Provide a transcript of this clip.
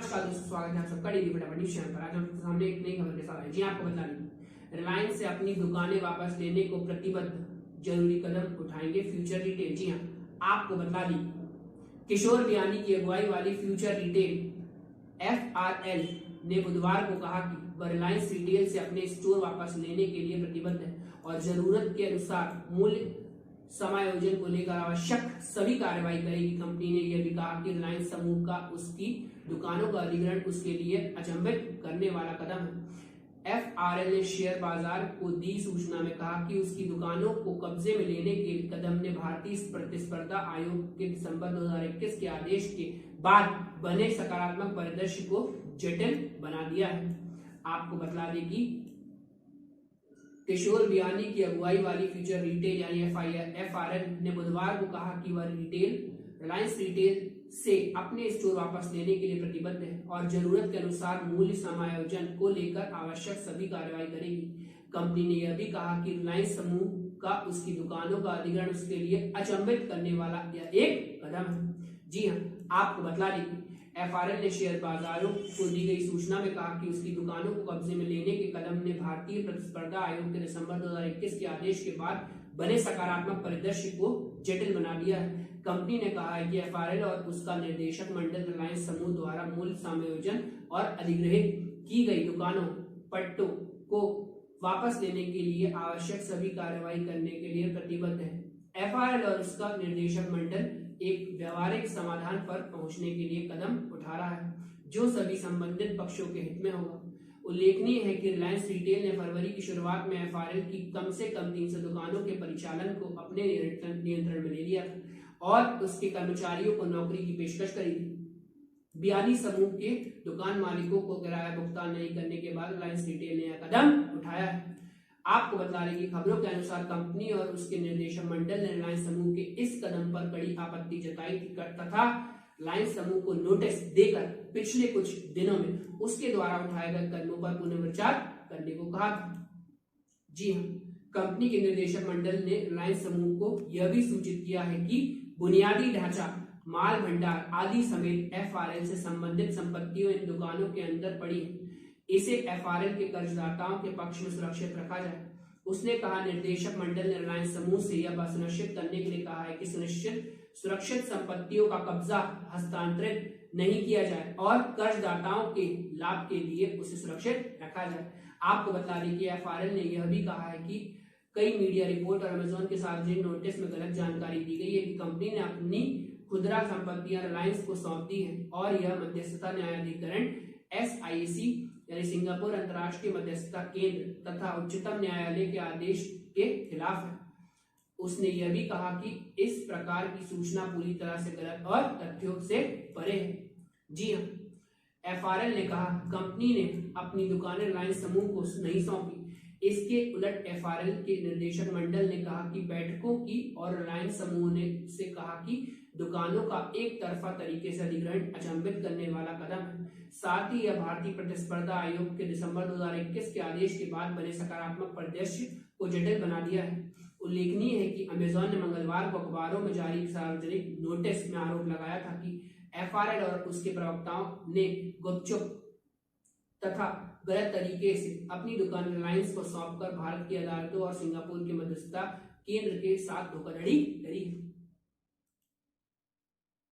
नमस्कार दोस्तों, स्वागत है आप सबका डेली फटाफट न्यूज़ चैनल पर। आज हम सामने एक नई खबर के साथ आए। जी आपको बता दें, रिलायंस से अपनी दुकानें वापस लेने को प्रतिबद्ध, जरूरी कदम उठाएंगे फ्यूचर रिटेल। जी हाँ, आपको बता दी, किशोर बियानी की अगुवाई वाली फ्यूचर रिटेल FRL ने बुधवार को कहा कि वह रिलायंस रिटेल से अपने स्टोर वापस लेने के लिए प्रतिबद्ध है और जरूरत के अनुसार मूल्य समायोजन को लेकर आवश्यक सभी कार्रवाई करेगी। कंपनी ने यह भी कहा कि रिलायंस समूह का उसकी दुकानों का अधिग्रहण उसके लिए अचंभित करने वाला कदम है। FRL ने शेयर बाजार को दी सूचना में कहा कि उसकी दुकानों को कब्जे में लेने के कदम ने भारतीय प्रतिस्पर्धा आयोग के दिसंबर 2021 के आदेश के बाद बने सकारात्मक परिदृश्य को जटिल बना दिया है। आपको बता दें कि किशोर बियानी की अगुवाई वाली फ्यूचर रिटेल यानी FRL ने बुधवार को कहा कि वह रिलायंस रिटेल से अपने स्टोर वापस लेने के लिए प्रतिबद्ध है और जरूरत के अनुसार मूल्य समायोजन को लेकर आवश्यक सभी कार्रवाई करेगी। कंपनी ने यह भी कहा कि रिलायंस समूह का उसकी दुकानों का अधिग्रहण उसके लिए अचंभित करने वाला यह एक कदम है। जी हाँ, आपको बता दें कि FRL ने शेयर बाजारों को दी गई सूचना में कहा कि उसकी दुकानों को कब्जे में लेने के कदम ने भारतीय प्रतिस्पर्धा आयोग के दिसंबर 2021 के आदेश के बाद बने सकारात्मक परिदृश्य को जटिल बना दिया है। कंपनी ने कहा है कि FRL और उसका निर्देशक मंडल रिलायंस समूह द्वारा मूल्य समायोजन और अधिग्रहित की गई दुकानों पट्टों को वापस लेने के लिए आवश्यक सभी कार्रवाई करने के लिए प्रतिबद्ध है। FRL और उसका निर्देशक मंडल एक व्यावहारिक समाधान पर पहुंचने के लिए कदम उठा रहा है जो सभी संबंधित पक्षों के हित में होगा। उल्लेखनीय है कि रिलायंस रिटेल ने फरवरी की शुरुआत में FRL की कम से कम 300 दुकानों के परिचालन को अपने नियंत्रण में ले लिया और उसके कर्मचारियों को नौकरी की पेशकश करी थी। बियानी समूह के दुकान मालिकों को किराया भुगतान नहीं करने के बाद रिलायंस रिटेल ने यह कदम उठाया है। आपको बता दें कि खबरों के अनुसार कंपनी और उसके निर्देशक मंडल ने रिलायंस समूह के इस कदम पर कड़ी आपत्ति जताई तथा रिलायंस समूह को नोटिस देकर पिछले कुछ दिनों में उसके द्वारा उठाए गए कदमों पर पुनर्विचार करने को कहा था। जी हाँ, कंपनी के निर्देशक मंडल ने रिलायंस समूह को यह भी सूचित किया है कि बुनियादी ढांचा, माल भंडार आदि समेत FRL से संबंधित संपत्तियों इन दुकानों के अंदर पड़ी है, इसे FRL के कर्जदाताओं के पक्ष में सुरक्षित रखा जाए। उसने कहा, निर्देशक मंडल ने रिलायंस समूह से यह बात सुनिश्चित करने के लिए कहा है कि सुरक्षित संपत्तियों का कब्जा हस्तांतरित नहीं किया जाए और कर्जदाताओं के लाभ के लिए उसे सुरक्षित रखा जाए। आपको बता दें कि FRL ने यह भी कहा है कि कई मीडिया रिपोर्ट और अमेजोन के सार्वजनिक नोटिस में गलत जानकारी दी गई है कि कंपनी ने अपनी खुदरा संपत्तियां रिलायंस को सौंप दी है और यह मध्यस्थता न्यायाधिकरण SIAC यानी सिंगापुर अंतर्राष्ट्रीय मध्यस्थता केंद्र तथा उच्चतम न्यायालय के आदेश के खिलाफ है। उसने यह भी कहा कि इस प्रकार की सूचना पूरी तरह से गलत और तथ्यों से परे है। जी हाँ, FRL ने कहा, कंपनी ने अपनी दुकानें रिलायंस समूह को नहीं सौंपी। इसके उलट FRL के निर्देशक मंडल ने कहा कि बैठकों की और रिलायंस समूह ने से कहा कि दुकानों का एक तरफा तरीके से अधिग्रहण अचंभित करने वाला कदम है। साथ ही यह भारतीय प्रतिस्पर्धा आयोग के दिसंबर 2021 के आदेश के बाद बने सकारात्मक परिदृश्य को जटिल बना दिया है। उल्लेखनीय है कि अमेजॉन ने मंगलवार को अखबारों में जारी सार्वजनिक नोटिस में आरोप लगाया था कि FRL और उसके प्रवक्ताओं ने गुपचुप तथा गलत तरीके से अपनी दुकान रिलायंस को सौंपकर भारत की अदालतों और सिंगापुर के मध्यस्थता केंद्र के साथ धोखाधड़ी करी है।